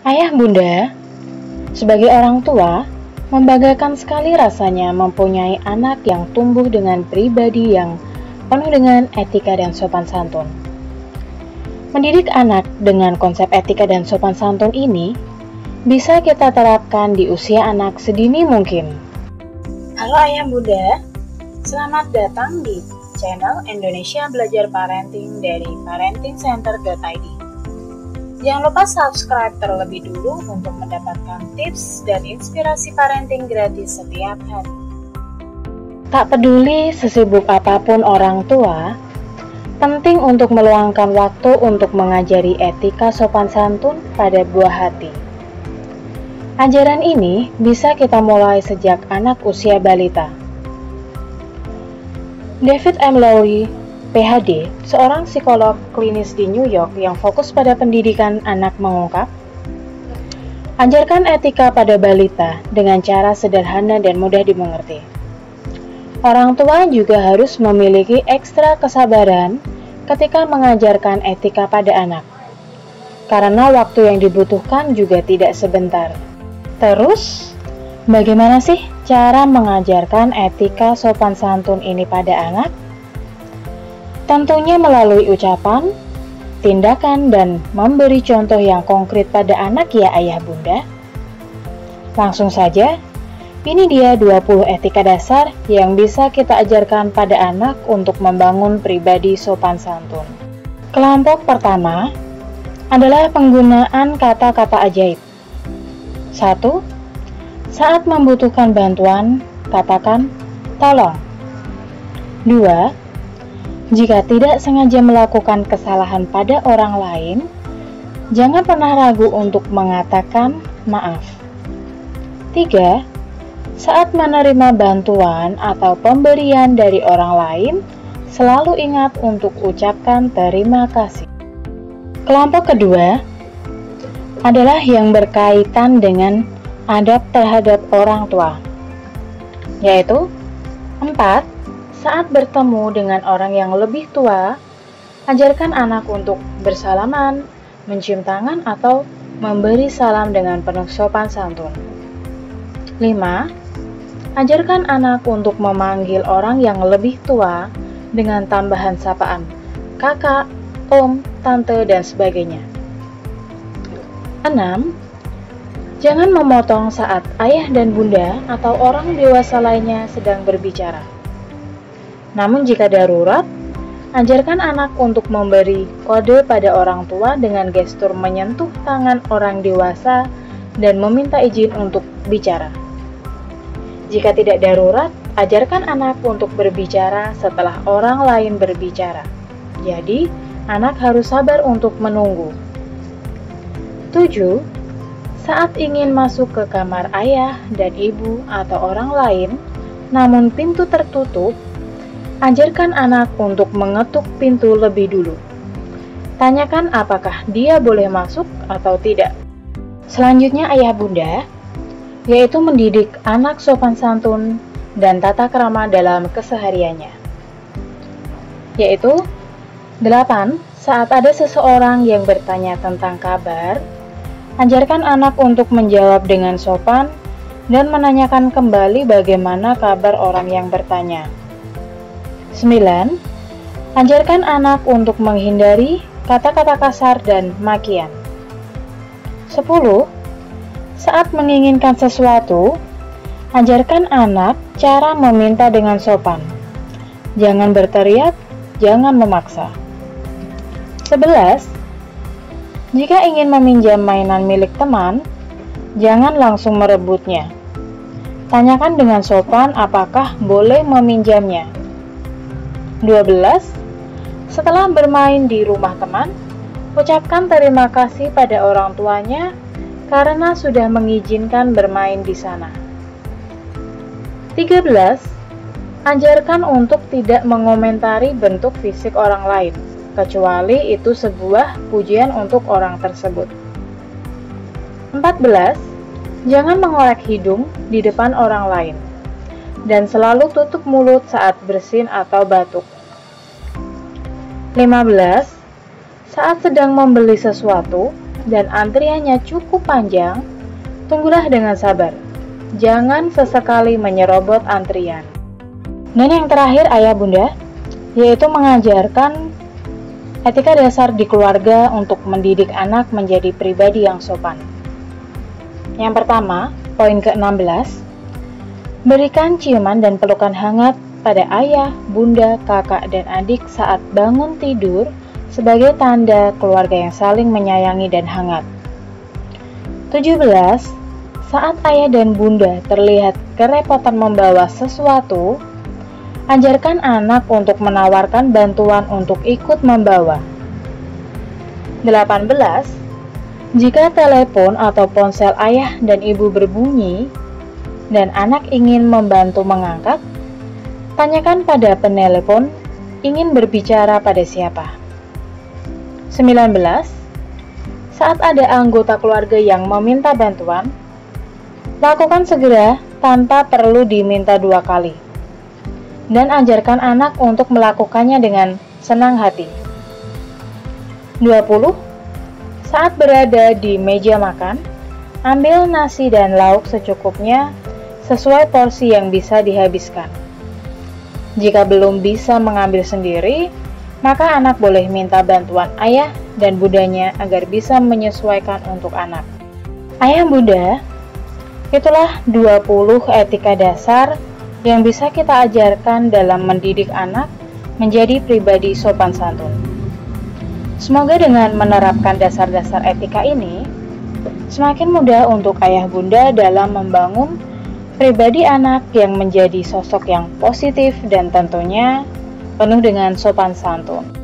Ayah bunda, sebagai orang tua, membanggakan sekali rasanya mempunyai anak yang tumbuh dengan pribadi yang penuh dengan etika dan sopan santun. Mendidik anak dengan konsep etika dan sopan santun ini bisa kita terapkan di usia anak sedini mungkin. Halo ayah bunda, selamat datang di channel Indonesia Belajar Parenting dari parentingcenter.id. Jangan lupa subscribe terlebih dulu untuk mendapatkan tips dan inspirasi parenting gratis setiap hari. Tak peduli sesibuk apapun orang tua, penting untuk meluangkan waktu untuk mengajari etika sopan santun pada buah hati. Ajaran ini bisa kita mulai sejak anak usia balita. David M. Lowery, PhD, seorang psikolog klinis di New York yang fokus pada pendidikan anak mengungkap, ajarkan etika pada balita dengan cara sederhana dan mudah dimengerti. Orang tua juga harus memiliki ekstra kesabaran ketika mengajarkan etika pada anak, karena waktu yang dibutuhkan juga tidak sebentar. Terus, bagaimana sih cara mengajarkan etika sopan santun ini pada anak? Tentunya melalui ucapan, tindakan, dan memberi contoh yang konkret pada anak ya ayah bunda. Langsung saja, ini dia 20 etika dasar yang bisa kita ajarkan pada anak untuk membangun pribadi sopan santun. Kelompok pertama adalah penggunaan kata-kata ajaib. 1. Saat membutuhkan bantuan, katakan tolong. 2. Jika tidak sengaja melakukan kesalahan pada orang lain, jangan pernah ragu untuk mengatakan maaf. 3. Saat menerima bantuan atau pemberian dari orang lain, selalu ingat untuk ucapkan terima kasih. Kelompok kedua adalah yang berkaitan dengan adab terhadap orang tua, yaitu 4. Saat bertemu dengan orang yang lebih tua, ajarkan anak untuk bersalaman, mencium tangan, atau memberi salam dengan penuh sopan santun. 5. Ajarkan anak untuk memanggil orang yang lebih tua dengan tambahan sapaan, kakak, om, tante, dan sebagainya. 6. Jangan memotong saat ayah dan bunda atau orang dewasa lainnya sedang berbicara. Namun jika darurat, ajarkan anak untuk memberi kode pada orang tua dengan gestur menyentuh tangan orang dewasa dan meminta izin untuk bicara. Jika tidak darurat, ajarkan anak untuk berbicara setelah orang lain berbicara. Jadi, anak harus sabar untuk menunggu. 7. Saat ingin masuk ke kamar ayah dan ibu atau orang lain, namun pintu tertutup, ajarkan anak untuk mengetuk pintu lebih dulu. Tanyakan apakah dia boleh masuk atau tidak. Selanjutnya ayah bunda, yaitu mendidik anak sopan santun dan tata krama dalam kesehariannya. Yaitu 8. Saat ada seseorang yang bertanya tentang kabar, ajarkan anak untuk menjawab dengan sopan dan menanyakan kembali bagaimana kabar orang yang bertanya. 9. Ajarkan anak untuk menghindari kata-kata kasar dan makian. 10. Saat menginginkan sesuatu, ajarkan anak cara meminta dengan sopan. Jangan berteriak, jangan memaksa. 11. Jika ingin meminjam mainan milik teman, jangan langsung merebutnya. Tanyakan dengan sopan apakah boleh meminjamnya. 12. Setelah bermain di rumah teman, ucapkan terima kasih pada orang tuanya karena sudah mengizinkan bermain di sana. 13. Ajarkan untuk tidak mengomentari bentuk fisik orang lain, kecuali itu sebuah pujian untuk orang tersebut. 14. Jangan mengorek hidung di depan orang lain, dan selalu tutup mulut saat bersin atau batuk. 15. Saat sedang membeli sesuatu, dan antriannya cukup panjang, tunggulah dengan sabar. Jangan sesekali menyerobot antrian. Dan yang terakhir ayah bunda, yaitu mengajarkan etika dasar di keluarga untuk mendidik anak menjadi pribadi yang sopan. Yang pertama, poin ke-16, berikan ciuman dan pelukan hangat pada ayah, bunda, kakak, dan adik saat bangun tidur sebagai tanda keluarga yang saling menyayangi dan hangat. 17. Saat ayah dan bunda terlihat kerepotan membawa sesuatu, ajarkan anak untuk menawarkan bantuan untuk ikut membawa. 18. Jika telepon atau ponsel ayah dan ibu berbunyi dan anak ingin membantu mengangkat, tanyakan pada penelepon ingin berbicara pada siapa. 19. Saat ada anggota keluarga yang meminta bantuan, lakukan segera tanpa perlu diminta 2 kali. Dan ajarkan anak untuk melakukannya dengan senang hati. 20. Saat berada di meja makan, ambil nasi dan lauk secukupnya sesuai porsi yang bisa dihabiskan. Jika belum bisa mengambil sendiri, maka anak boleh minta bantuan ayah dan bundanya agar bisa menyesuaikan untuk anak. Ayah bunda, itulah 20 etika dasar yang bisa kita ajarkan dalam mendidik anak menjadi pribadi sopan santun. Semoga dengan menerapkan dasar-dasar etika ini, semakin mudah untuk ayah bunda dalam membangun pribadi anak yang menjadi sosok yang positif dan tentunya penuh dengan sopan santun.